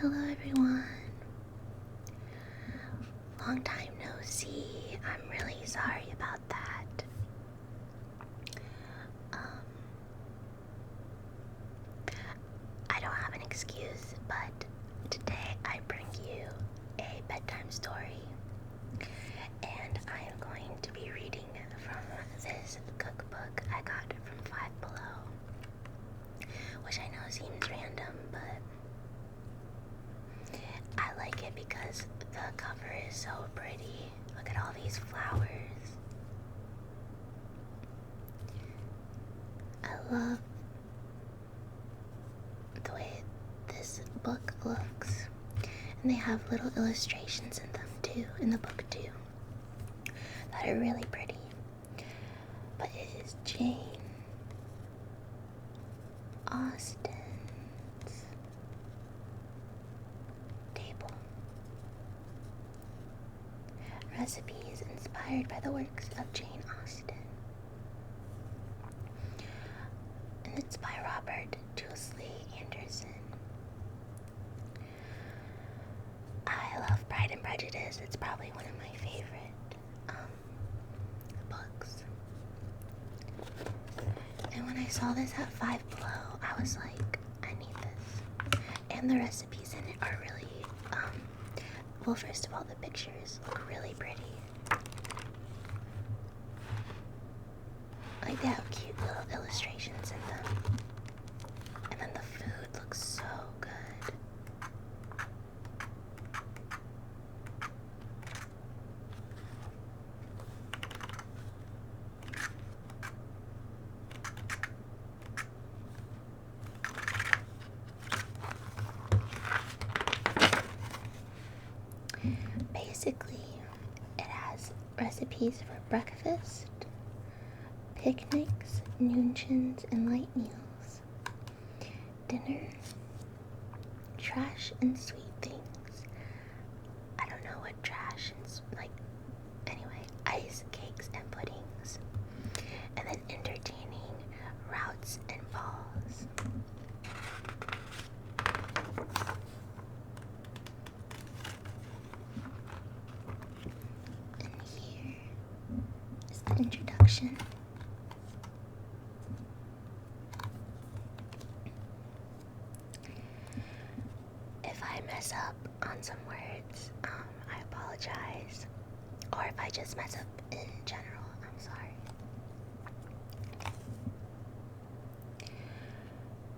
Hello everyone. Long time no see. I'm really sorry about that. I don't have an excuse, but today I bring you a bedtime story. And I am going to be reading from this cookbook I got from Five Below. Which I know seems random, but I like it because the cover is so pretty. Look at all these flowers. I love the way this book looks. And they have little illustrations in them too, in the book too, that are really pretty. But it is Jane Austen's Table. Recipes inspired by the works of Jane Austen. And it's by Robert Julesley Anderson. I love Pride and Prejudice. It's probably one of my favorite books. And when I saw this at Five Below, I was like, I need this. And the recipes in it are really, well, first of all, the pictures look really pretty. Like, they have cute little illustrations in them. And then the food looks so good. Basically, it has recipes for breakfast, picnics, noonchins, and light meals, dinner, trash and sweet things. I don't know what trash and anyway, ice, cakes, and puddings, and then entertaining routs and balls. And here is the introduction. If I mess up on some words, I apologize. Or if I just mess up in general, I'm sorry.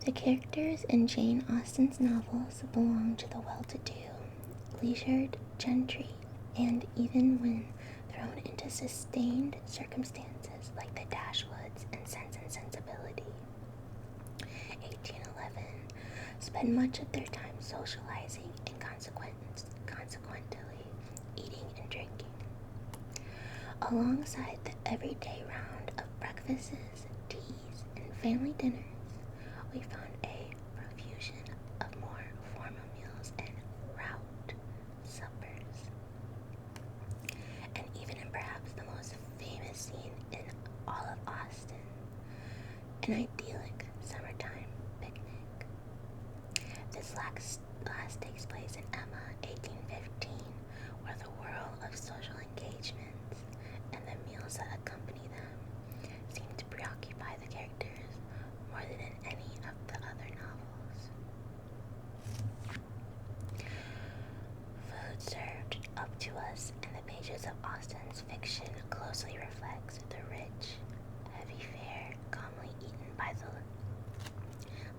The characters in Jane Austen's novels belong to the well-to-do, leisured gentry, and even when thrown into sustained circumstances like the Dashwoods and Sense and Sensibility, 1811, spend much of their time socializing and consequently eating and drinking. Alongside the everyday round of breakfasts, teas, and family dinners, we found a profusion of more formal meals and rout suppers. And even in perhaps the most famous scene in all of Austen, an idyllic summertime picnic. This last takes place in Emma, 1815, where the whirl of social engagements and the meals that accompany them seem to preoccupy the characters more than in any of the other novels. Food served up to us in the pages of Austen's fiction closely reflects the rich, heavy fare commonly eaten by the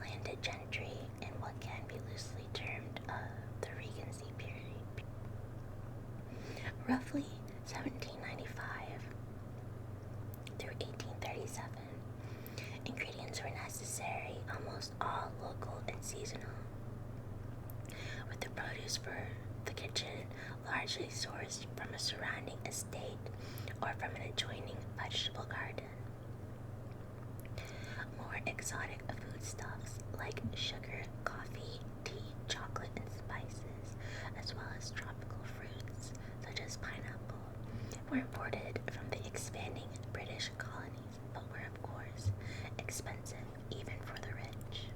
landed gentry in what can be loosely termed the Regency period. Roughly 1795 through 1837, ingredients were necessary, almost all local and seasonal, with the produce for the kitchen largely sourced from a surrounding estate or from an adjoining vegetable garden. More exotic foodstuffs like sugar, coffee, tea, chocolate, and spices, as well as tropical fruits such as pineapple, were imported from the expanding British colonies, but were of course expensive even for the rich.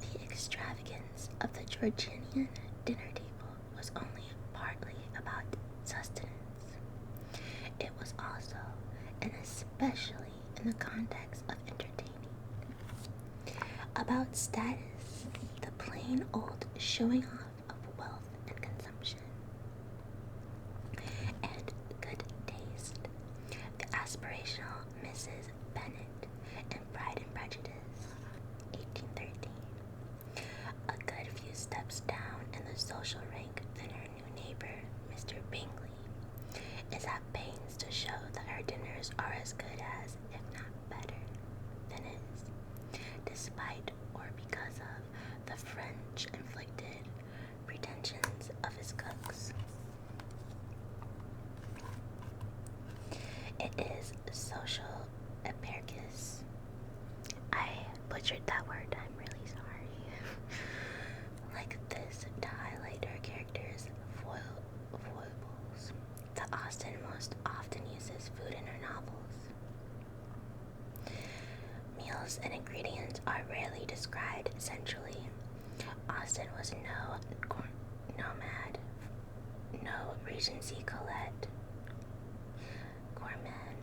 The extravagant Georgian dinner table was only partly about sustenance. It was also, and especially in the context of entertaining, about status, the plain old showing off of wealth and consumption, and good taste, the aspirational Mrs. Bennet in Pride and Prejudice, 1813. A good few steps down in the social rank than her new neighbor, Mr. Bingley, is at pains to show that her dinners are as good as, if not better, than his, despite or because of the French-inflicted pretensions of his cooks. It is social asparagus. I butchered that word, I'm really sorry. Like this to highlight her character's foibles that Austen most often uses food in her novels. Meals and ingredients are rarely described centrally. Austen was no nomad, no Regency Colette, gourmand.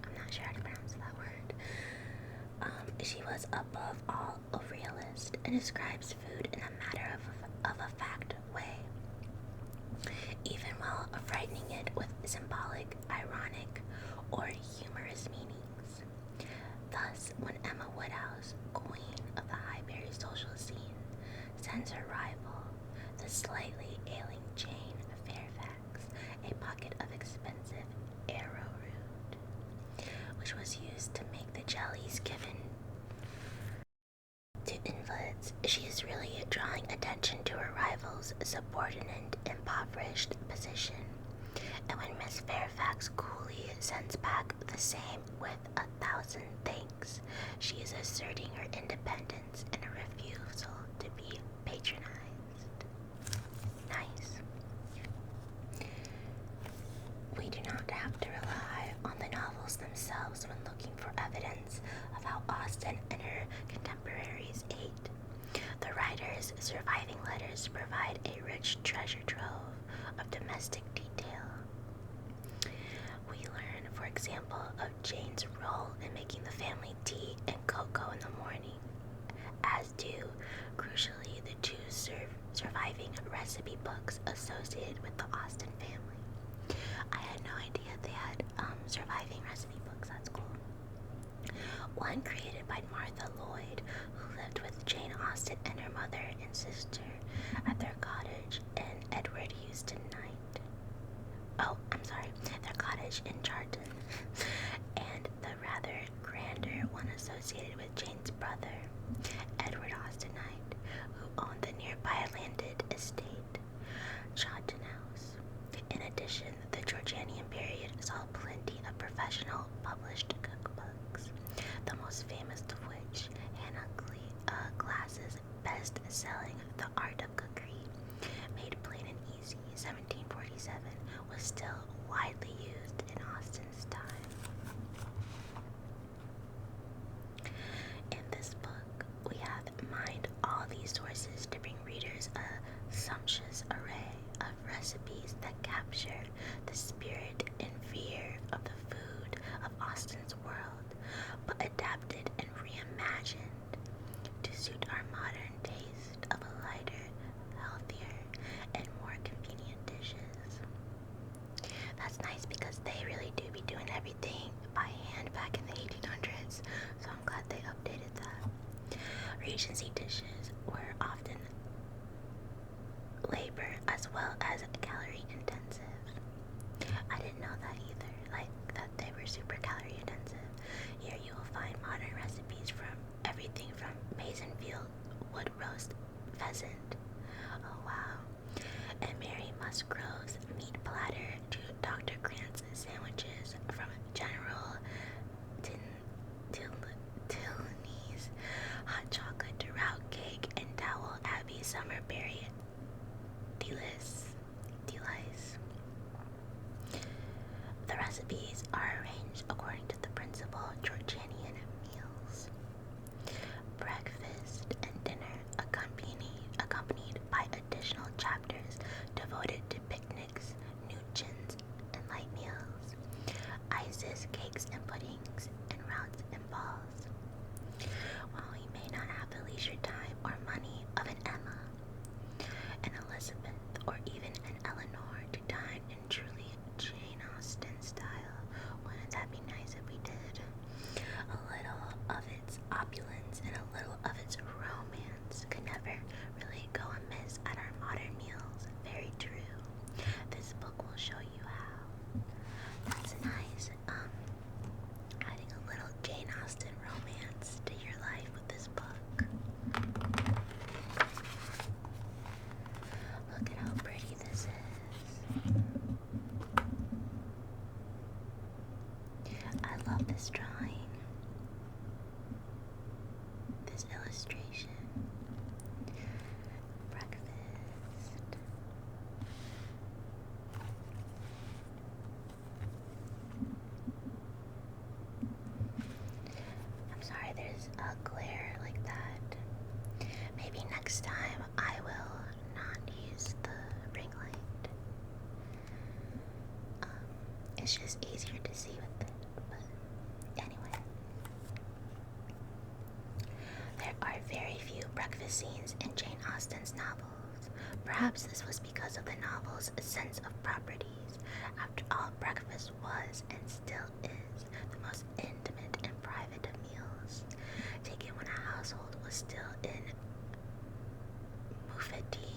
I'm not sure how to pronounce that word. She was above all a realist and describes food in a matter of a fact way, even while frightening it with symbolic, ironic, or humorous meanings. Thus, when Emma Woodhouse, queen of the Highbury social scene, sends her rival, the slightly ailing Jane Fairfax, a pocket of expensive arrowroot, which was used to make the jellies given to invalids, she is really drawing attention to her rival's subordinate, impoverished position. And when Miss Fairfax coolly sends back the same with 1,000 thanks, she is asserting her independence and a refusal to be patronized. Nice. We do not have to rely on the novels themselves when looking for evidence of how Austen and her contemporaries ate. The writer's surviving letters provide a rich treasure trove of domestic detail. We learn, for example, of Jane's role in making the family tea and cocoa in the morning, as do, crucially, the two surviving recipe books associated with the Austen family. I had no idea they had surviving recipe books. That's cool. One created by Martha Lloyd, who lived with Jane Austen and her mother and sister at their cottage in Edward Houston Knight. Their cottage in Charlton. And the rather grander one associated with Jane's brother, Edward Austen Knight, who owned the nearby landed estate, Chawton House. In addition, the Georgian period saw plenty of professional published cookbooks, the most famous of which, Hannah Glass's best-selling The Art of Cookery, made plain and easy, 1747, was still widely used in Austen's time. In this book, we have mined all these sources to bring readers a sumptuous array of recipes that capture the spirit and fear of the food of Austen's world, but adapted and reimagined to suit our modern taste of a lighter, healthier, and more convenient dishes. That's nice because they really do be doing everything by hand back in the 1800s, so I'm glad they updated that. Regency dishes were often labor as well as calorie intensive. I didn't know that either, like that they were super calorie intensive. Here you will find modern recipes from everything from Masonfield wood roast pheasant, oh wow, and Mary Musgrove's meat platter to Dr. Grant's sandwiches, from General Tilney's hot chocolate to route cake outings and routes and balls. While he may not have the leisure time or money of an Emma, an Elizabeth, or even an Eleanor to dine in truly Jane Austen style, wouldn't that be nice if we did? A little of its opulence and a little of its romance could never really go amiss at our modern meals. Very true. This book will show you how. That's nice. Adding a little Jane Austen romance to your life with this book. Look at how pretty this is. I love this drawing, this illustration. Breakfast. I'm sorry there's a glare like that. Maybe next time I will not use the ring light. It's just easier to see with it, but anyway. There are very few breakfast scenes in Jane Austen's novels. Perhaps this was because of the novel's sense of proprieties. After all, breakfast was, and still is, the most intimate and private of meals, taken when a household was still in moufeti,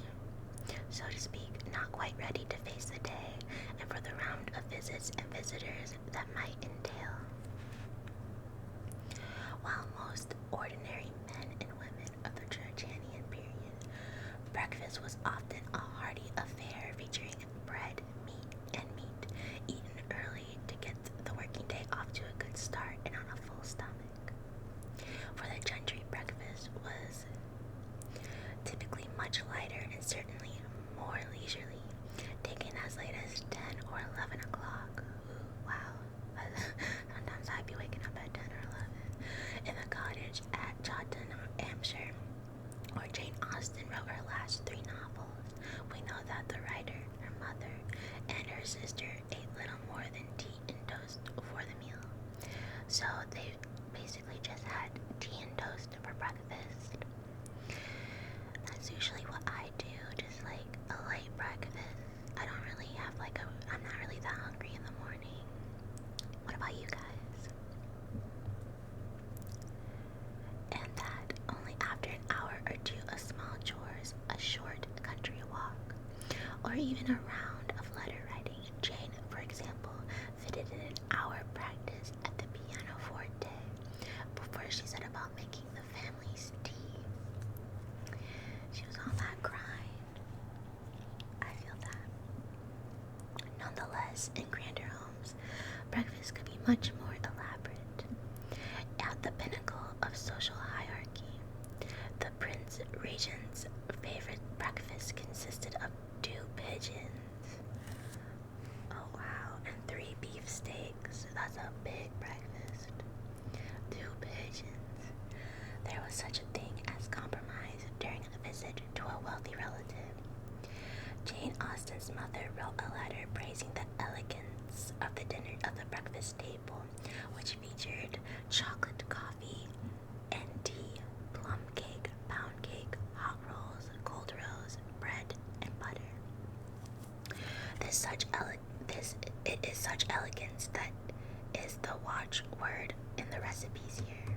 so to speak, not quite ready to face the day, and for the round of visits and visitors that might entail. While most ordinary men and women of the Georgian period, breakfast was often a hearty affair featuring bread, meat, eaten early to get the working day off to a good start and on a full stomach. For the gentry, breakfast was typically much lighter and certainly more leisurely, taken as late as 10 or 11 o'clock. Ooh, wow. Sometimes I'd be waking up at 10 or 11. In the cottage at Chawton, Hampshire, where Jane Austen wrote her last 3 novels, we know that the writer, her mother, and her sister ate little more than tea and toast for the meal. So they basically just had tea and toast for breakfast. That's usually what I do, just like a light breakfast. I don't really have I'm not really that hungry in the morning. What about you guys? And that only after an hour or two of small chores, a short country walk, or even a round of letter writing. Jane, for example, fitted in an hour practice at the pianoforte before she set about making the family's tea. She was on that grind. I feel that. Nonetheless, in grander homes, breakfast could be much more elaborate. At the pinnacle of social hierarchy, the Prince Regent's favorite breakfast consisted of 2 pigeons. Oh wow, and 3 beefsteaks. That's a big breakfast. 2 pigeons. There was such a thing as compromise during a visit to a wealthy relative. Jane Austen's mother wrote a letter praising the elegance of the breakfast table, which featured chocolate coffee and tea, plum cake, pound cake, hot rolls, cold roast, bread, and butter. It is such elegance that is the watchword in the recipes here.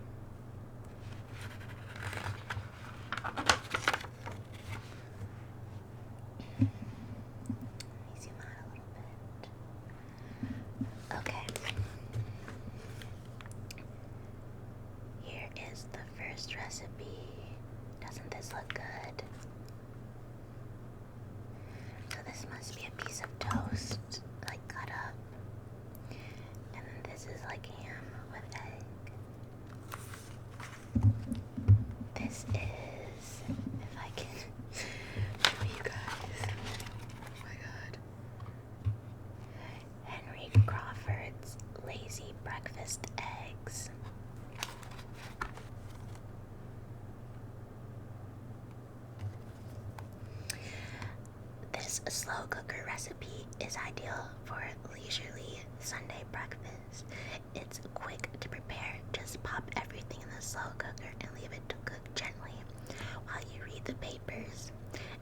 Let me zoom out a little bit. Okay. Here is the first recipe. Doesn't this look good? So this must be a piece of toast, like cut up. And then this is like ham with egg. This is, if I can show you guys. Oh my god. Henry Crawford's Lazy Breakfast Eggs. This slow cooker recipe is ideal for leisurely Sunday breakfast. It's quick slow cooker and leave it to cook gently while you read the papers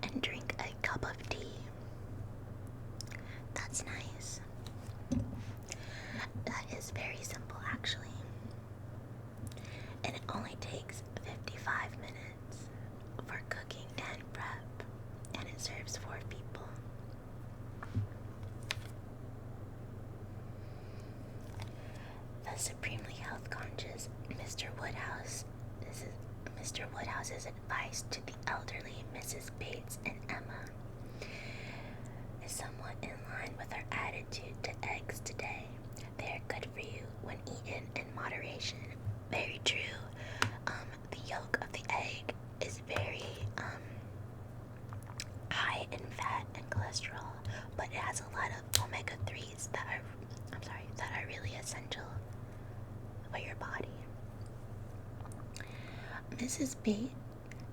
and drink a cup of tea. That's nice. That is very simple, actually. And it only takes 55 minutes for cooking and prep, and it serves 4 people. The supremely health conscious Mr. Woodhouse's advice to the elderly Mrs. Bates and Emma is somewhat in line with our attitude to eggs today. They are good for you when eaten in moderation. Very true. The yolk of the egg is very high in fat and cholesterol, but it has a lot of omega-3s that are really essential for your body. Mrs. Bate,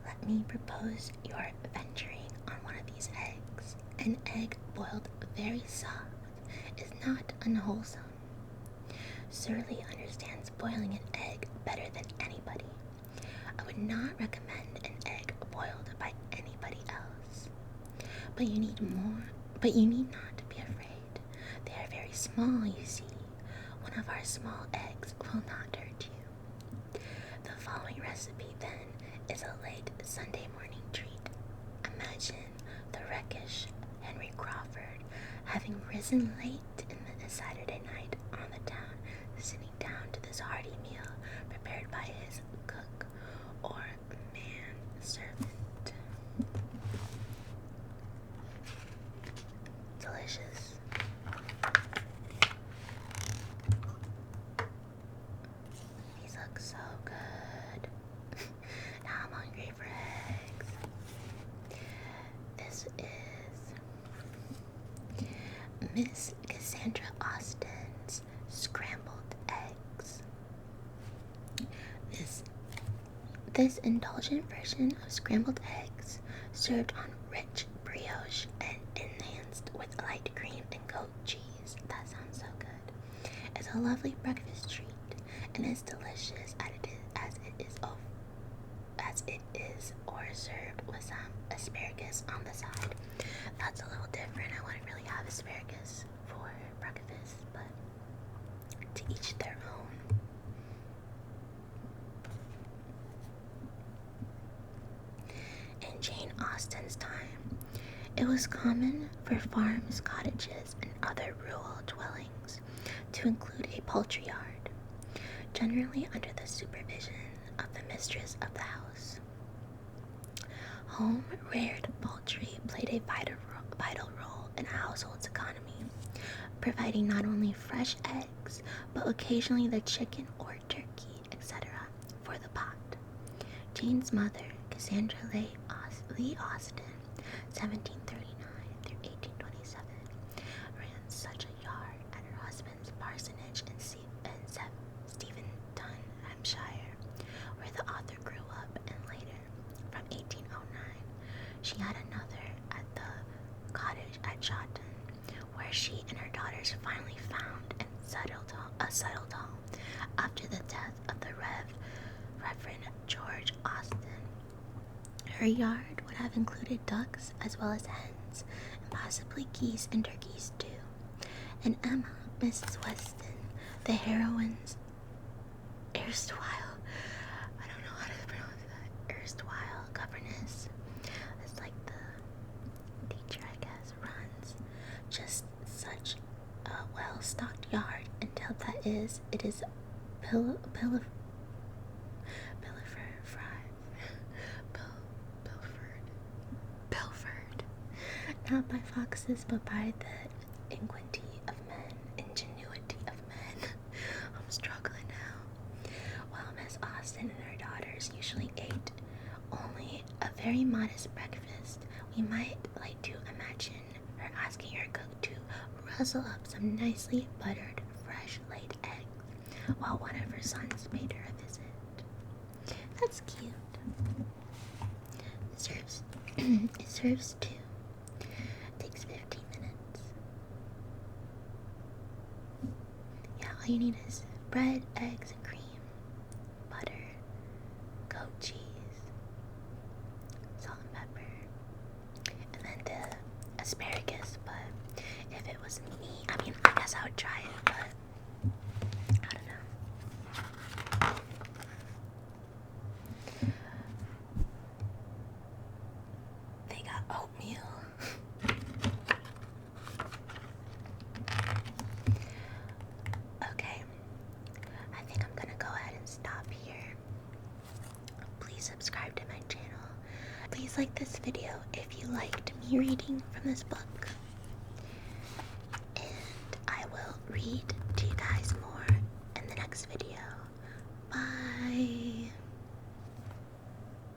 let me propose your venturing on one of these eggs. An egg boiled very soft is not unwholesome. Surly understands boiling an egg better than anybody. I would not recommend an egg boiled by anybody else. But you need not be afraid. They are very small, you see. One of our small eggs will not hurt you. The following recipe, then, is a late Sunday morning treat. Imagine the wreckish Henry Crawford having risen late in the Saturday night on the town, sitting down to this hearty meal prepared by his cook or man-servant. Delicious. These look so good. Now I'm hungry for eggs. This is Miss Cassandra Austin's scrambled eggs. This indulgent version of scrambled eggs, served on rich brioche and enhanced with light cream and goat cheese, that sounds so good, is a lovely breakfast treat and as delicious as it is or served with some asparagus on the side. That's a little different. I wouldn't really have asparagus for breakfast, but to each their own. In Jane Austen's time, it was common for farms, cottages, and other rural dwellings to include a poultry yard, generally under the supervision of the mistress of the house. Home-reared poultry played a vital role in a household's economy, providing not only fresh eggs, but occasionally the chicken or turkey, etc., for the pot. Jane's mother, Cassandra Lee Austen, 1739 through 1827, ran such a yard at her husband's parsonage in Steventon, Hampshire, where the author grew up, and later, from 1809, she had another at the cottage at Chawton, where she and her daughters finally found and settled home after the death of the Reverend George Austen. Her yard would have included ducks as well as hens, and possibly geese and turkeys too. And Emma, Mrs. Weston, the heroine's erstwhile, I don't know how to pronounce that, erstwhile governess, it's like the teacher, I guess, runs just such a well-stocked yard until it is pilfered, not by foxes, but by the ingenuity of men. I'm struggling now. While Miss Austen and her daughters usually ate only a very modest breakfast, we might like to imagine her asking her cook to rustle up some nicely buttered, fresh laid eggs, while one of her sons paid her a visit. That's cute. It serves two. Takes 15 minutes. Yeah, all you need is bread, eggs, and cream, butter, guess I would try it, but I don't know. They got oatmeal. Okay, I think I'm gonna go ahead and stop here. Please subscribe to my channel. Please like this video if you liked me reading from this book. And I will read to you guys more in the next video. Bye.